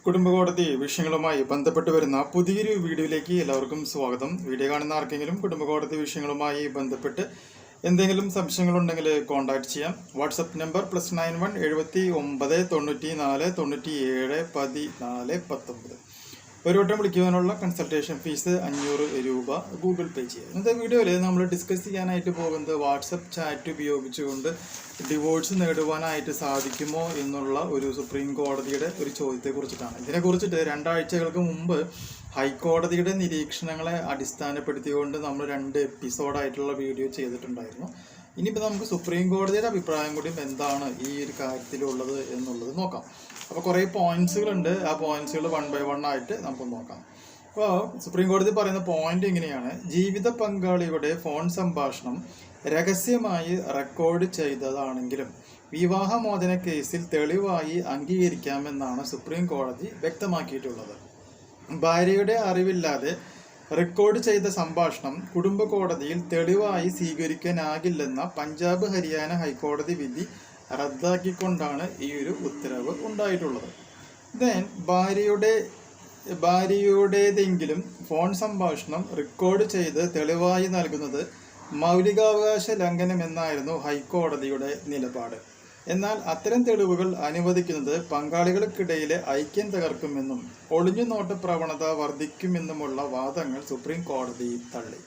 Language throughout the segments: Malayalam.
കുടുംബകോടതി വിഷയങ്ങളുമായി ബന്ധപ്പെട്ട് വരുന്ന പുതിയൊരു വീഡിയോയിലേക്ക് എല്ലാവർക്കും സ്വാഗതം. വീഡിയോ കാണുന്ന ആർക്കെങ്കിലും കുടുംബകോടതി വിഷയങ്ങളുമായി ബന്ധപ്പെട്ട് എന്തെങ്കിലും സംശയങ്ങളുണ്ടെങ്കിൽ കോൺടാക്ട് ചെയ്യാം. WhatsApp number +91 79 94 97 14 19. ഒരു വട്ടം വിളിക്കുവാനുള്ള കൺസൾട്ടേഷൻ ഫീസ് 500 രൂപ ഗൂഗിൾ പേ ചെയ്യുക. ഇന്നത്തെ വീഡിയോയിൽ നമ്മൾ ഡിസ്കസ് ചെയ്യാനായിട്ട് പോകുന്നത് വാട്സപ്പ് ചാറ്റ് ഉപയോഗിച്ചുകൊണ്ട് ഡിവോഴ്സ് നേടുവാനായിട്ട് സാധിക്കുമോ എന്നുള്ള ഒരു സുപ്രീം കോടതിയുടെ ഒരു ചോദ്യത്തെക്കുറിച്ചിട്ടാണ്. ഇതിനെക്കുറിച്ചിട്ട് 2 ആഴ്ചകൾക്ക് മുമ്പ് ഹൈക്കോടതിയുടെ നിരീക്ഷണങ്ങളെ അടിസ്ഥാനപ്പെടുത്തിക്കൊണ്ട് നമ്മൾ 2 എപ്പിസോഡായിട്ടുള്ള വീഡിയോ ചെയ്തിട്ടുണ്ടായിരുന്നു. ഇനിയിപ്പോൾ നമുക്ക് സുപ്രീം കോടതിയുടെ അഭിപ്രായം കൂടി എന്താണ് ഈ ഒരു കാര്യത്തിലുള്ളത് എന്നുള്ളത് നോക്കാം. അപ്പോൾ കുറേ പോയിന്റ്സുകളുണ്ട്. ആ പോയിന്റ്സുകൾ 1 by 1 ആയിട്ട് നമുക്ക് നോക്കാം. അപ്പോൾ സുപ്രീം കോടതി പറയുന്ന പോയിന്റ് ഇങ്ങനെയാണ്: ജീവിത പങ്കാളിയുടെ ഫോൺ സംഭാഷണം രഹസ്യമായി റെക്കോർഡ് ചെയ്തതാണെങ്കിലും വിവാഹമോചന കേസിൽ തെളിവായി അംഗീകരിക്കാമെന്നാണ് സുപ്രീം കോടതി വ്യക്തമാക്കിയിട്ടുള്ളത്. ഭാര്യയുടെ അറിവില്ലാതെ റെക്കോർഡ് ചെയ്ത സംഭാഷണം കുടുംബ കോടതിയിൽ തെളിവായി സ്വീകരിക്കാനാകില്ലെന്ന പഞ്ചാബ് ഹരിയാന ഹൈക്കോടതി വിധി റദ്ദാക്കിക്കൊണ്ടാണ് ഈ ഒരു ഉത്തരവ് ഉണ്ടായിട്ടുള്ളത്. ഭാര്യയുടേതെങ്കിലും ഫോൺ സംഭാഷണം റെക്കോർഡ് ചെയ്ത് തെളിവായി നൽകുന്നത് മൗലികാവകാശ ലംഘനമെന്നായിരുന്നു ഹൈക്കോടതിയുടെ നിലപാട്. എന്നാൽ അത്തരം തെളിവുകൾ അനുവദിക്കുന്നത് പങ്കാളികൾക്കിടയിലെ ഐക്യം തകർക്കുമെന്നും ഒളിഞ്ഞുനോട്ട പ്രവണത വർദ്ധിക്കുമെന്നുമുള്ള വാദങ്ങൾ സുപ്രീം കോടതി തള്ളി.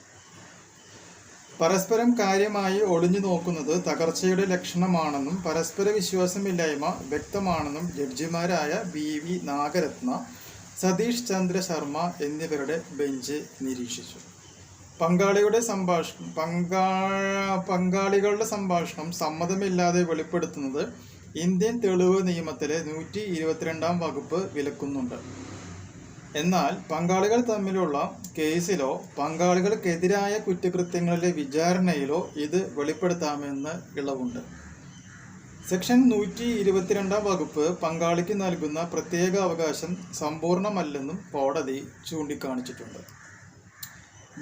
പരസ്പരം കാര്യമായി ഒളിഞ്ഞു നോക്കുന്നത് തകർച്ചയുടെ ലക്ഷണമാണെന്നും പരസ്പര വിശ്വാസമില്ലായ്മ വ്യക്തമാണെന്നും ജഡ്ജിമാരായ BV നാഗരത്ന, സതീഷ് ചന്ദ്ര ശർമ്മ എന്നിവരുടെ ബെഞ്ച് നിരീക്ഷിച്ചു. പങ്കാളികളുടെ സംഭാഷണം സമ്മതമില്ലാതെ വെളിപ്പെടുത്തുന്നത് ഇന്ത്യൻ തെളിവ് നിയമത്തിലെ 122-ാം വകുപ്പ് വിലക്കുന്നുണ്ട്. എന്നാൽ പങ്കാളികൾ തമ്മിലുള്ള കേസിലോ പങ്കാളികൾക്കെതിരായ കുറ്റകൃത്യങ്ങളിലെ വിചാരണയിലോ ഇത് വെളിപ്പെടുത്താമെന്ന് ഇളവുണ്ട്. സെക്ഷൻ 122-ാം വകുപ്പ് പങ്കാളിക്ക് നൽകുന്ന പ്രത്യേക അവകാശം സമ്പൂർണ്ണമല്ലെന്നും കോടതി ചൂണ്ടിക്കാണിച്ചിട്ടുണ്ട്.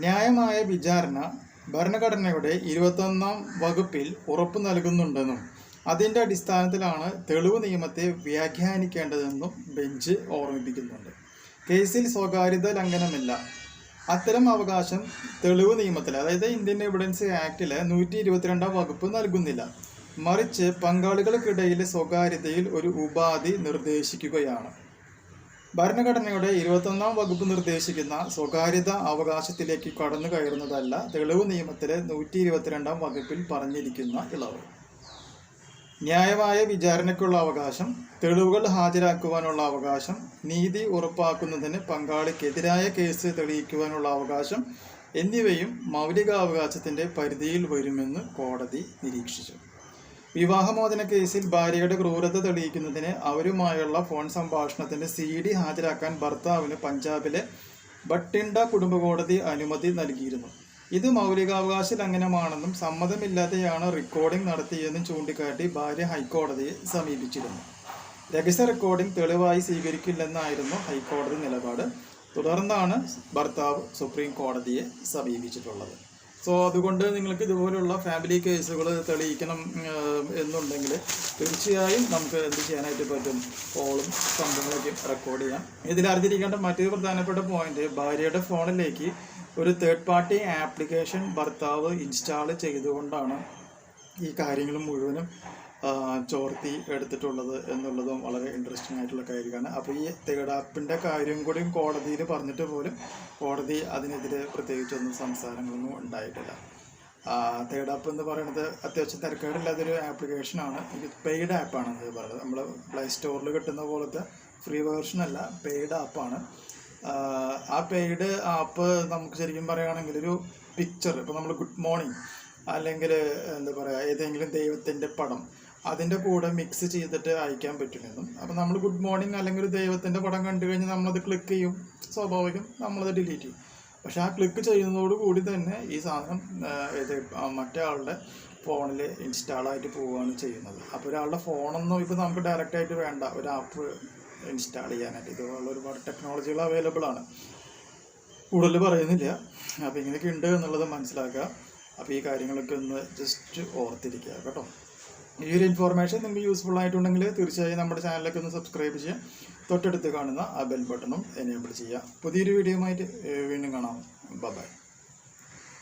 ന്യായമായ വിചാരണ ഭരണഘടനയുടെ 21-ാം വകുപ്പിൽ ഉറപ്പു നൽകുന്നുണ്ടെന്നും അതിൻ്റെ അടിസ്ഥാനത്തിലാണ് തെളിവ് നിയമത്തെ വ്യാഖ്യാനിക്കേണ്ടതെന്നും ബെഞ്ച് ഓർമ്മിപ്പിക്കുന്നുണ്ട്. കേസിൽ സ്വകാര്യത ലംഘനമില്ല. അത്തരം അവകാശം തെളിവ് നിയമത്തിൽ, അതായത് ഇന്ത്യൻ എവിഡൻസ് ആക്ടിലെ 122-ാം വകുപ്പ് നൽകുന്നില്ല. മറിച്ച് പങ്കാളികൾക്കിടയിലെ സ്വകാര്യതയിൽ ഒരു ഉപാധി നിർദ്ദേശിക്കുകയാണ്. ഭരണഘടനയുടെ 21-ാം വകുപ്പ് നിർദ്ദേശിക്കുന്ന സ്വകാര്യത അവകാശത്തിലേക്ക് കടന്നു കയറുന്നതല്ല തെളിവ് നിയമത്തിലെ 122-ാം വകുപ്പിൽ പറഞ്ഞിരിക്കുന്ന ഇളവ്. ന്യായമായ വിചാരണയ്ക്കുള്ള അവകാശം, തെളിവുകൾ ഹാജരാക്കുവാനുള്ള അവകാശം, നീതി ഉറപ്പാക്കുന്നതിന് പങ്കാളിക്കെതിരായ കേസ് തെളിയിക്കുവാനുള്ള അവകാശം എന്നിവയും മൗലികാവകാശത്തിൻ്റെ പരിധിയിൽ വരുമെന്ന് കോടതി നിരീക്ഷിച്ചു. വിവാഹമോചന കേസിൽ ഭാര്യയുടെ ക്രൂരത തെളിയിക്കുന്നതിന് അവരുമായുള്ള ഫോൺ സംഭാഷണത്തിൻ്റെ CD ഹാജരാക്കാൻ ഭർത്താവിന് പഞ്ചാബിലെ ബട്ടിണ്ട കുടുംബ കോടതി അനുമതി നൽകിയിരുന്നു. ഇത് മൗലികാവകാശ ലംഘനമാണെന്നും സമ്മതമില്ലാതെയാണ് റെക്കോർഡിംഗ് നടത്തിയതെന്നും ചൂണ്ടിക്കാട്ടി ഭാര്യ ഹൈക്കോടതിയെ സമീപിച്ചിരുന്നു. രഹസ്യ റെക്കോർഡിംഗ് തെളിവായി സ്വീകരിക്കില്ലെന്നായിരുന്നു ഹൈക്കോടതി നിലപാട്. തുടർന്നാണ് ഭർത്താവ് സുപ്രീം കോടതിയെ സമീപിച്ചിട്ടുള്ളത്. സോ അതുകൊണ്ട് നിങ്ങൾക്ക് ഇതുപോലുള്ള ഫാമിലി കേസുകൾ തെളിയിക്കണം എന്നുണ്ടെങ്കിൽ തീർച്ചയായും നമുക്ക് എന്ത് ചെയ്യാനായിട്ട് പറ്റും? കോളും സംഭവങ്ങളൊക്കെ റെക്കോർഡ് ചെയ്യാം. ഇതിൽ അറിഞ്ഞിരിക്കേണ്ട മറ്റൊരു പ്രധാനപ്പെട്ട പോയിന്റ്, ഭാര്യയുടെ ഫോണിലേക്ക് ഒരു തേർഡ് പാർട്ടി ആപ്ലിക്കേഷൻ ഭർത്താവ് ഇൻസ്റ്റാൾ ചെയ്തുകൊണ്ടാണ് ഈ കാര്യങ്ങൾ മുഴുവനും ചോർത്തി എടുത്തിട്ടുള്ളത് എന്നുള്ളതും വളരെ ഇൻട്രസ്റ്റിംഗ് ആയിട്ടുള്ള കാര്യമാണ്. അപ്പോൾ ഈ തേർഡ് ആപ്പിൻ്റെ കാര്യം കൂടി കോടതിയിൽ പറഞ്ഞിട്ട് പോലും കോടതി അതിനെതിരെ പ്രത്യേകിച്ചൊന്നും സംസാരങ്ങളൊന്നും ഉണ്ടായിട്ടില്ല. തേർഡ് ആപ്പ് എന്ന് പറയുന്നത് അത്യാവശ്യം തിരക്കേടില്ലാത്തൊരു ആപ്ലിക്കേഷനാണ്. ഇത് പെയ്ഡ് ആപ്പാണെന്ന് പറയുന്നത്. നമ്മൾ പ്ലേ സ്റ്റോറിൽ കിട്ടുന്ന പോലത്തെ ഫ്രീ വേർഷൻ അല്ല, പെയ്ഡ് ആപ്പാണ്. ആ പെയ്ഡ് ആപ്പ് നമുക്ക് ശരിക്കും പറയുകയാണെങ്കിൽ ഒരു പിക്ചർ, ഇപ്പോൾ നമ്മൾ ഗുഡ് മോർണിംഗ് അല്ലെങ്കിൽ എന്താ പറയുക, ഏതെങ്കിലും ദൈവത്തിൻ്റെ പടം അതിൻ്റെ കൂടെ മിക്സ് ചെയ്തിട്ട് അയക്കാൻ പറ്റുമെന്നും. അപ്പോൾ നമ്മൾ ഗുഡ് മോർണിംഗ് അല്ലെങ്കിൽ ഒരു ദൈവത്തിൻ്റെ പടം കണ്ടു കഴിഞ്ഞാൽ നമ്മളത് ക്ലിക്ക് ചെയ്യും, സ്വാഭാവികം നമ്മളത് ഡിലീറ്റ് ചെയ്യും. പക്ഷെ ആ ക്ലിക്ക് ചെയ്യുന്നതോടുകൂടി തന്നെ ഈ സാധനം മറ്റേ ആളുടെ ഫോണിൽ ഇൻസ്റ്റാളായിട്ട് പോവുകയാണ് ചെയ്യുന്നത്. അപ്പോൾ ഒരാളുടെ ഫോണൊന്നും ഇപ്പോൾ നമുക്ക് ഡയറക്റ്റായിട്ട് വേണ്ട, ഒരു ആപ്പ് ഇൻസ്റ്റാൾ ചെയ്യാനായിട്ട്. ഇതുപോലുള്ള ഒരുപാട് ടെക്നോളജികൾ അവൈലബിൾ ആണ്. കൂടുതൽ പറയുന്നില്ല. അപ്പോൾ ഇങ്ങനെയൊക്കെ ഉണ്ട് എന്നുള്ളത് മനസ്സിലാക്കുക. അപ്പോൾ ഈ കാര്യങ്ങളൊക്കെ ഒന്ന് ജസ്റ്റ് ഓർത്തിരിക്കുക കേട്ടോ. ഈ ഒരു ഇൻഫോർമേഷൻ നിങ്ങൾക്ക് യൂസ്ഫുൾ ആയിട്ടുണ്ടെങ്കിൽ തീർച്ചയായും നമ്മുടെ ചാനലിലേക്ക് ഒന്ന് സബ്സ്ക്രൈബ് ചെയ്യുക. തൊട്ടടുത്ത് കാണുന്ന ആ ബെൽ ബട്ടണും എനേബിൾ ചെയ്യുക. പുതിയൊരു വീഡിയോയുമായിട്ട് വീണ്ടും കാണാം. ബൈ.